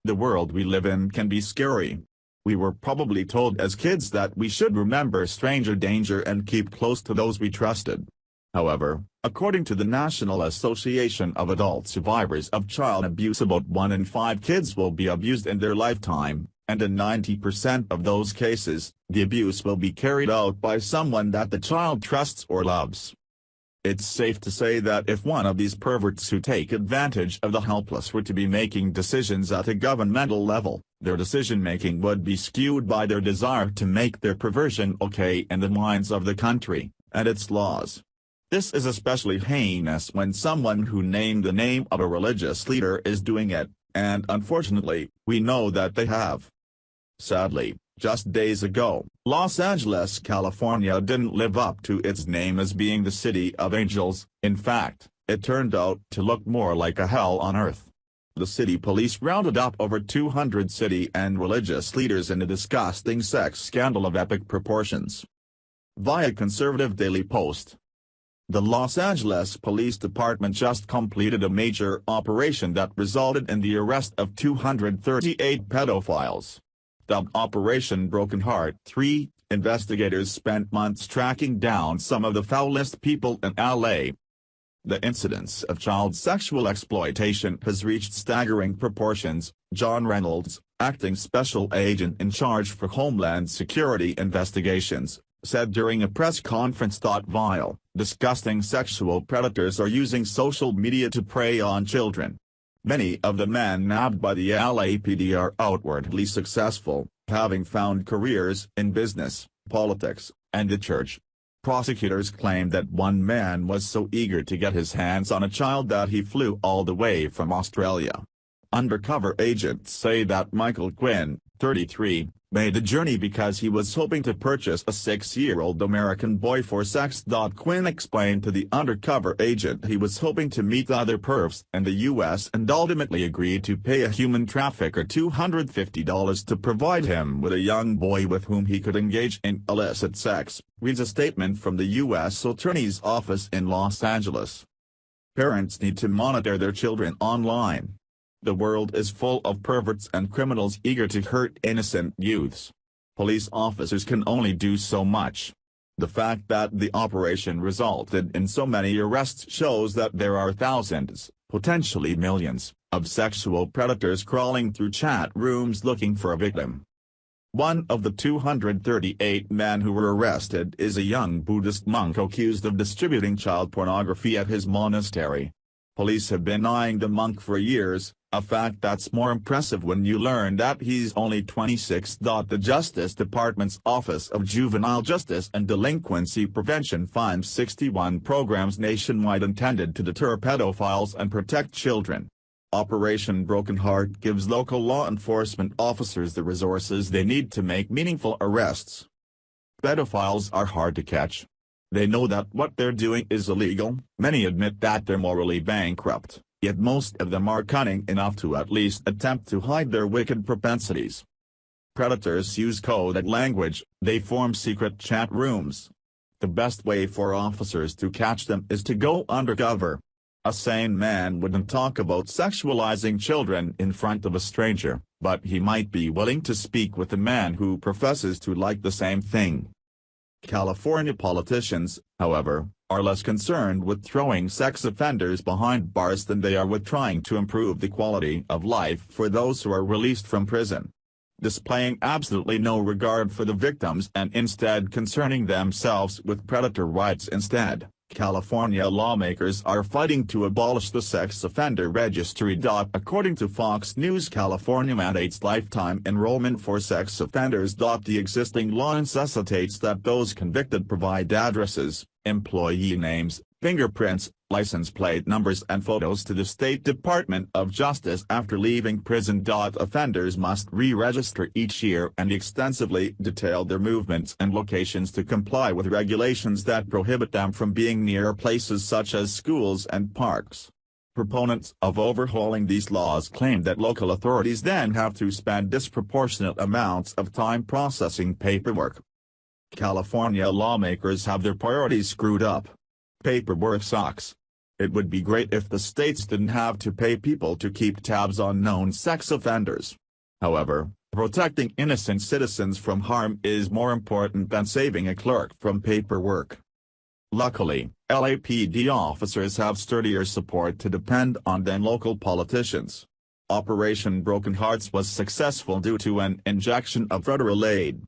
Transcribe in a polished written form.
The world we live in can be scary. We were probably told as kids that we should remember stranger danger and keep close to those we trusted. However, according to the National Association of Adult Survivors of Child Abuse, about 1 in 5 kids will be abused in their lifetime, and in 90% of those cases, the abuse will be carried out by someone that the child trusts or loves. It's safe to say that if one of these perverts who take advantage of the helpless were to be making decisions at a governmental level, their decision-making would be skewed by their desire to make their perversion okay in the minds of the country and its laws. This is especially heinous when someone who named the name of a religious leader is doing it, and unfortunately, we know that they have. Sadly, just days ago, Los Angeles, California didn't live up to its name as being the City of Angels. In fact, it turned out to look more like a hell on earth. The city police rounded up over 200 city and religious leaders in a disgusting sex scandal of epic proportions. Via conservative Daily Post, the Los Angeles Police Department just completed a major operation that resulted in the arrest of 238 pedophiles. Dubbed Operation Broken Heart 3, investigators spent months tracking down some of the foulest people in LA. The incidence of child sexual exploitation has reached staggering proportions, John Reynolds, acting special agent in charge for Homeland Security investigations, said during a press conference. Vile, disgusting sexual predators are using social media to prey on children. Many of the men nabbed by the LAPD are outwardly successful, having found careers in business, politics, and the church. Prosecutors claim that one man was so eager to get his hands on a child that he flew all the way from Australia. Undercover agents say that Michael Quinn, 33, made the journey because he was hoping to purchase a 6-year-old American boy for sex. Quinn explained to the undercover agent he was hoping to meet other pervs in the U.S. and ultimately agreed to pay a human trafficker $250 to provide him with a young boy with whom he could engage in illicit sex, reads a statement from the U.S. Attorney's Office in Los Angeles. Parents need to monitor their children online. The world is full of perverts and criminals eager to hurt innocent youths. Police officers can only do so much. The fact that the operation resulted in so many arrests shows that there are thousands, potentially millions, of sexual predators crawling through chat rooms looking for a victim. One of the 238 men who were arrested is a young Buddhist monk accused of distributing child pornography at his monastery. Police have been eyeing the monk for years, a fact that's more impressive when you learn that he's only 26. The Justice Department's Office of Juvenile Justice and Delinquency Prevention funds 61 programs nationwide intended to deter pedophiles and protect children. Operation Broken Heart gives local law enforcement officers the resources they need to make meaningful arrests. Pedophiles are hard to catch. They know that what they're doing is illegal. Many admit that they're morally bankrupt, yet most of them are cunning enough to at least attempt to hide their wicked propensities. Predators use coded language, they form secret chat rooms. The best way for officers to catch them is to go undercover. A sane man wouldn't talk about sexualizing children in front of a stranger, but he might be willing to speak with a man who professes to like the same thing. California politicians, however, are less concerned with throwing sex offenders behind bars than they are with trying to improve the quality of life for those who are released from prison. Displaying absolutely no regard for the victims and instead concerning themselves with predator rights instead, California lawmakers are fighting to abolish the sex offender registry. According to Fox News, California mandates lifetime enrollment for sex offenders. The existing law necessitates that those convicted provide addresses, employee names, fingerprints, license plate numbers and photos to the State Department of Justice after leaving prison. Offenders must re-register each year and extensively detail their movements and locations to comply with regulations that prohibit them from being near places such as schools and parks. Proponents of overhauling these laws claim that local authorities then have to spend disproportionate amounts of time processing paperwork. California lawmakers have their priorities screwed up. Paperwork sucks. It would be great if the states didn't have to pay people to keep tabs on known sex offenders. However, protecting innocent citizens from harm is more important than saving a clerk from paperwork. Luckily, LAPD officers have sturdier support to depend on than local politicians. Operation Broken Hearts was successful due to an injection of federal aid.